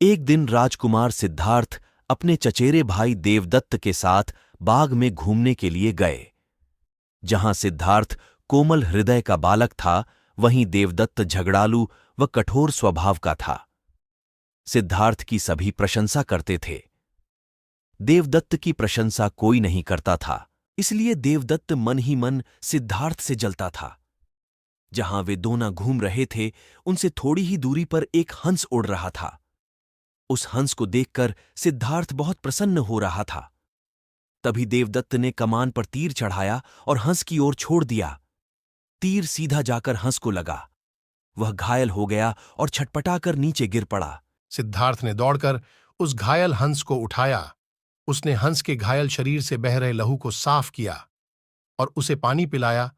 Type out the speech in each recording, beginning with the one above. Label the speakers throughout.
Speaker 1: एक दिन राजकुमार सिद्धार्थ अपने चचेरे भाई देवदत्त के साथ बाग में घूमने के लिए गए। जहां सिद्धार्थ कोमल हृदय का बालक था, वहीं देवदत्त झगड़ालू व कठोर स्वभाव का था। सिद्धार्थ की सभी प्रशंसा करते थे। देवदत्त की प्रशंसा कोई नहीं करता था, इसलिए देवदत्त मन ही मन सिद्धार्थ से जलता था। जहां वे दोनों घूम रहे थे, उनसे थोड़ी ही दूरी पर एक हंस उड़ रहा था। उस हंस को देखकर सिद्धार्थ बहुत प्रसन्न हो रहा था। तभी देवदत्त ने कमान पर तीर चढ़ाया और हंस की ओर छोड़ दिया। तीर सीधा जाकर हंस को लगा। वह घायल हो गया और छटपटाकर नीचे गिर पड़ा।
Speaker 2: सिद्धार्थ ने दौड़कर उस घायल हंस को उठाया। उसने हंस के घायल शरीर से बह रहे लहू को साफ किया और उसे पानी पिलाया।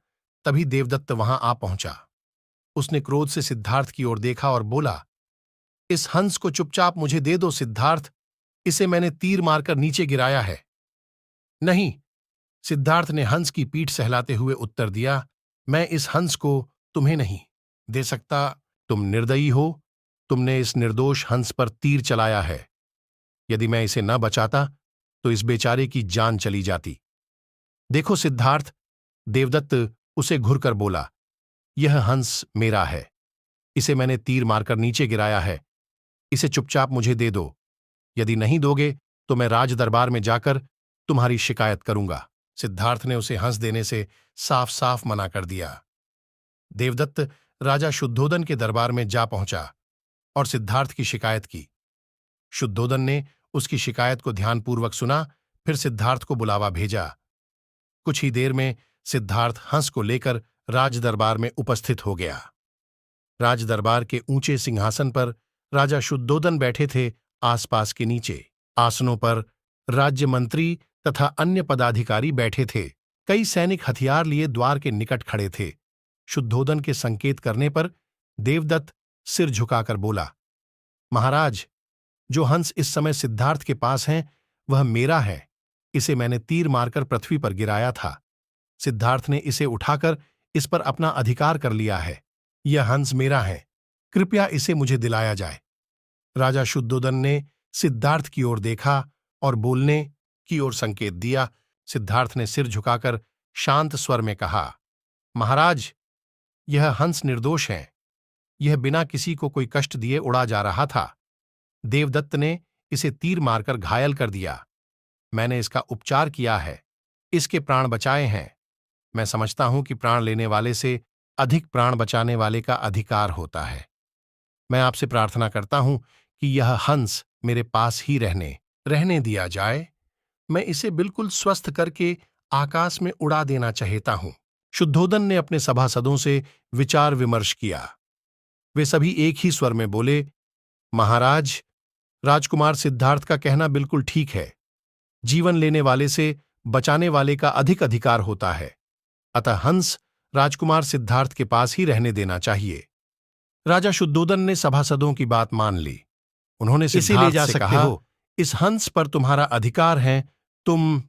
Speaker 2: तभी देवदत्त वहां आ पहुंचा। उसने क्रोध से सिद्धार्थ की ओर देखा और बोला, इस हंस को चुपचाप मुझे दे दो सिद्धार्थ, इसे मैंने तीर मारकर नीचे गिराया है। नहीं, सिद्धार्थ ने हंस की पीठ सहलाते हुए उत्तर दिया, मैं इस हंस को तुम्हें नहीं दे सकता। तुम निर्दयी हो, तुमने इस निर्दोष हंस पर तीर चलाया है। यदि मैं इसे न बचाता तो इस बेचारे की जान चली जाती। देखो सिद्धार्थ, देवदत्त उसे घुरकर बोला, यह हंस मेरा है। इसे मैंने तीर मारकर नीचे गिराया है। इसे चुपचाप मुझे दे दो। यदि नहीं दोगे तो मैं राज दरबार में जाकर तुम्हारी शिकायत करूंगा। सिद्धार्थ ने उसे हंस देने से साफ साफ मना कर दिया। देवदत्त राजा शुद्धोदन के दरबार में जा पहुंचा और सिद्धार्थ की शिकायत की। शुद्धोदन ने उसकी शिकायत को ध्यानपूर्वक सुना, फिर सिद्धार्थ को बुलावा भेजा। कुछ ही देर में सिद्धार्थ हंस को लेकर राज दरबार में उपस्थित हो गया। राज दरबार के ऊंचे सिंहासन पर राजा शुद्धोदन बैठे थे। आसपास के नीचे आसनों पर राज्य मंत्री तथा अन्य पदाधिकारी बैठे थे। कई सैनिक हथियार लिए द्वार के निकट खड़े थे। शुद्धोदन के संकेत करने पर देवदत्त सिर झुकाकर बोला, महाराज, जो हंस इस समय सिद्धार्थ के पास है वह मेरा है। इसे मैंने तीर मारकर पृथ्वी पर गिराया था। सिद्धार्थ ने इसे उठाकर इस पर अपना अधिकार कर लिया है। यह हंस मेरा है, कृपया इसे मुझे दिलाया जाए। राजा शुद्धोदन ने सिद्धार्थ की ओर देखा और बोलने की ओर संकेत दिया। सिद्धार्थ ने सिर झुकाकर शांत स्वर में कहा, महाराज, यह हंस निर्दोष है। यह बिना किसी को कोई कष्ट दिए उड़ा जा रहा था। देवदत्त ने इसे तीर मारकर घायल कर दिया। मैंने इसका उपचार किया है, इसके प्राण बचाए हैं। मैं समझता हूं कि प्राण लेने वाले से अधिक प्राण बचाने वाले का अधिकार होता है। मैं आपसे प्रार्थना करता हूं कि यह हंस मेरे पास ही रहने दिया जाए। मैं इसे बिल्कुल स्वस्थ करके आकाश में उड़ा देना चाहता हूं। शुद्धोदन ने अपने सभासदों से विचार विमर्श किया। वे सभी एक ही स्वर में बोले, महाराज, राजकुमार सिद्धार्थ का कहना बिल्कुल ठीक है। जीवन लेने वाले से बचाने वाले का अधिक अधिकार होता है। अतः हंस राजकुमार सिद्धार्थ के पास ही रहने देना चाहिए। राजा शुद्धोदन ने सभासदों की बात मान ली। उन्होंने सिद्धार्थ से कहा, इस हंस पर तुम्हारा अधिकार है, तुम